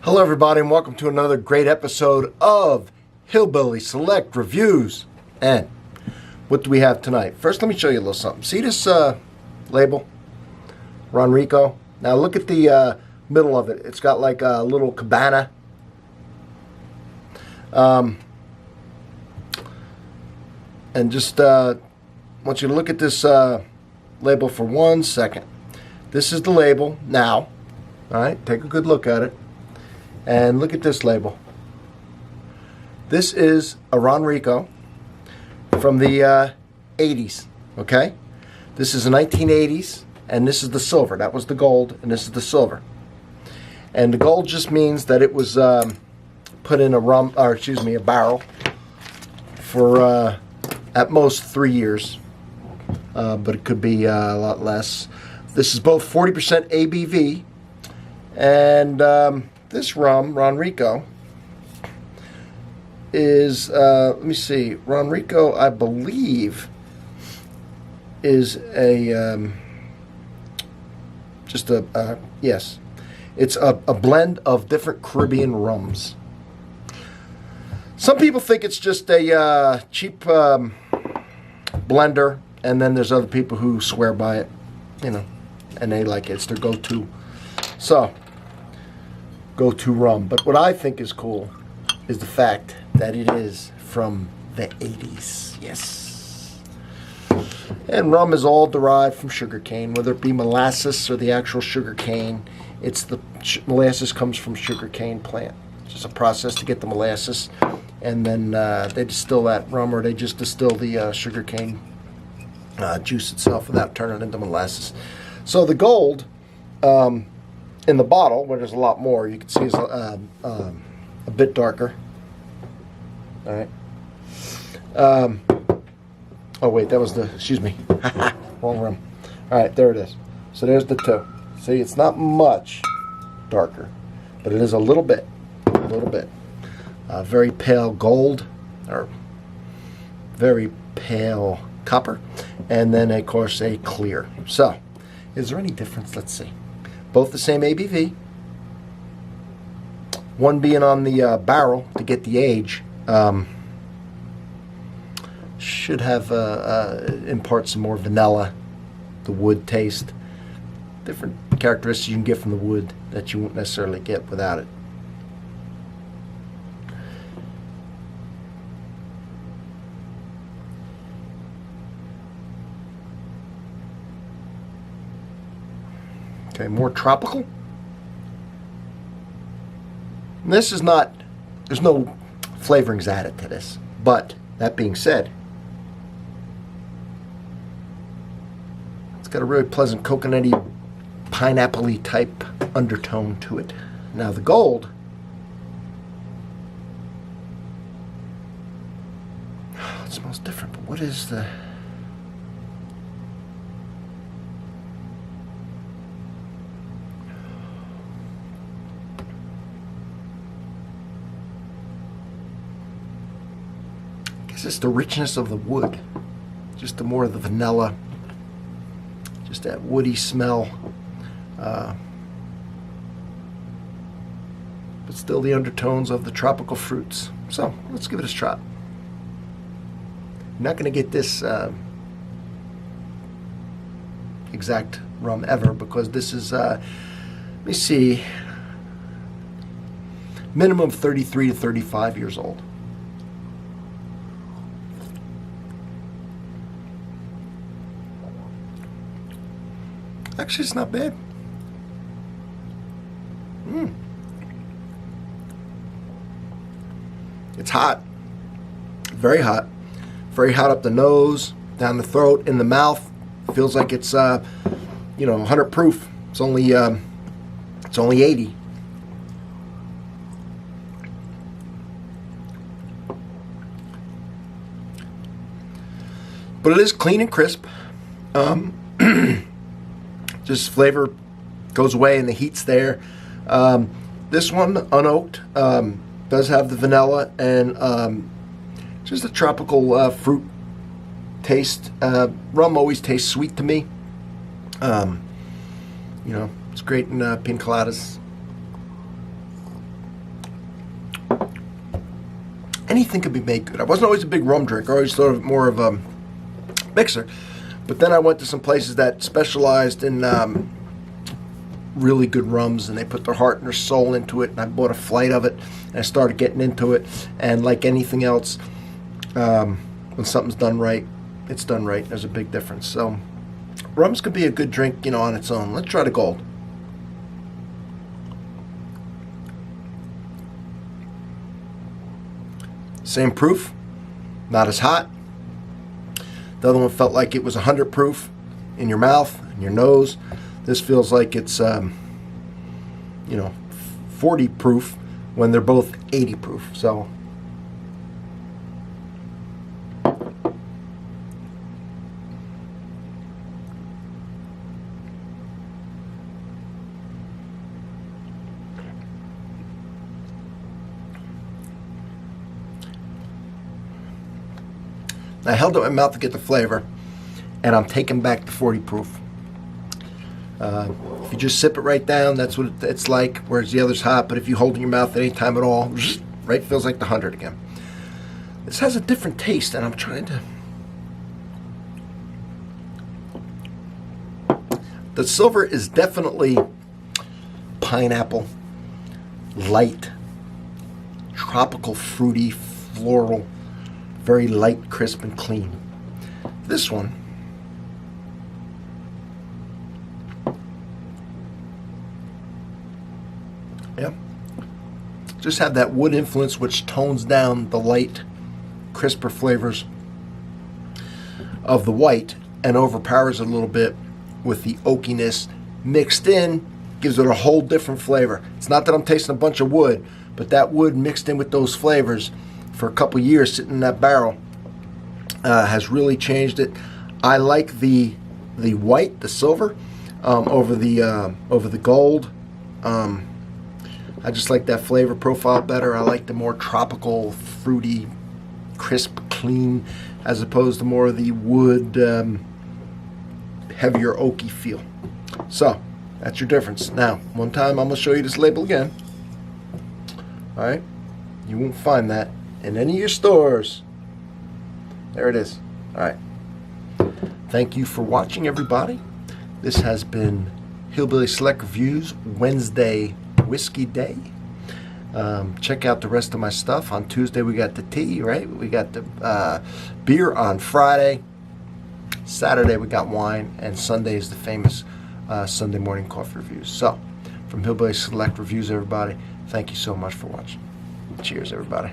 Hello everybody and welcome to another great episode of Hillbilly Select Reviews. And what do we have tonight? First let me show you a little something. See this label? Ronrico. Now look at the middle of it. It's got like a little cabana. And just want you to look at this label for 1 second. This is the label now. Alright, take a good look at it. And look at this label. This is a Ronrico from the 80s, okay? This is the 1980s, and this is the silver. That was the gold, and this is the silver. And the gold just means that it was put in a barrel for at most 3 years, but it could be a lot less. This is both 40% ABV, and this Ronrico is, let me see, Ronrico, I believe, is a, yes, it's a blend of different Caribbean rums. Some people think it's just a cheap blender, and then there's other people who swear by it, you know, and they like it. It's their go-to. So, go-to rum. But what I think is cool is the fact that it is from the 80s. Yes. And rum is all derived from sugar cane, whether it be molasses or the actual sugar cane. It's the molasses comes from sugar cane plant. It's just a process to get the molasses, and then they distill that rum, or they just distill the sugar cane juice itself without turning it into molasses. So the gold in the bottle, where there's a lot more, you can see is a bit darker. All right. Oh wait, that was the, excuse me, wrong rum. All right, there it is. So there's the two. See, it's not much darker, but it is a little bit, very pale gold, or very pale copper, and then of course a clear. So, is there any difference? Let's see. Both the same ABV. One being on the barrel to get the age. Should have impart some more vanilla, the wood taste. Different characteristics you can get from the wood that you won't necessarily get without it. Okay, more tropical. And this is not, there's no flavorings added to this. But, that being said, it's got a really pleasant coconutty, pineapple-y type undertone to it. Now the gold, it smells different, but what is the... It's just the richness of the wood, just the more of the vanilla, just that woody smell, but still the undertones of the tropical fruits. So let's give it a shot. You're not going to get this exact rum ever, because this is, let me see, minimum 33 to 35 years old. Actually, it's not bad. It's hot. Very hot. Very hot up the nose, down the throat, in the mouth. Feels like it's, 100 proof. It's only 80. But it is clean and crisp. Just flavor goes away and the heat's there. This one, unoaked, does have the vanilla and just a tropical fruit taste. Rum always tastes sweet to me. It's great in pina coladas. anything could be made good. I wasn't always a big rum drinker. I always thought of it more of a mixer. But then I went to some places that specialized in really good rums, and they put their heart and their soul into it, and I bought a flight of it, and I started getting into it. And like anything else, when something's done right, it's done right. There's a big difference. So rums could be a good drink, on its own. Let's try the gold. Same proof, not as hot. The other one felt like it was 100 proof in your mouth and your nose. This feels like it's 40 proof when they're both 80 proof. So I held it in my mouth to get the flavor, and I'm taking back the 40 proof. If you just sip it right down, that's what it's like, whereas the other's hot. But if you hold it in your mouth at any time at all, right, feels like the 100 again. This has a different taste, and I'm trying to... The silver is definitely pineapple, light, tropical, fruity, floral, very light, crisp, and clean. This one, yeah, just have that wood influence, which tones down the light, crisper flavors of the white and overpowers it a little bit with the oakiness mixed in, gives it a whole different flavor. It's not that I'm tasting a bunch of wood, but that wood mixed in with those flavors for a couple years sitting in that barrel has really changed it. I like the white, the silver, over the gold. I just like that flavor profile better. I like the more tropical, fruity, crisp, clean, as opposed to more of the wood, heavier oaky feel. So that's your difference. Now, one time I'm gonna show you this label again. All right, you won't find that in any of your stores. There it is. All right. Thank you for watching, everybody. This has been Hillbilly Select Reviews Wednesday Whiskey Day. Check out the rest of my stuff. On Tuesday we got the tea, right? We got the beer on Friday. Saturday we got wine, and Sunday is the famous Sunday morning coffee reviews. So, from Hillbilly Select Reviews, everybody, thank you so much for watching. Cheers, everybody.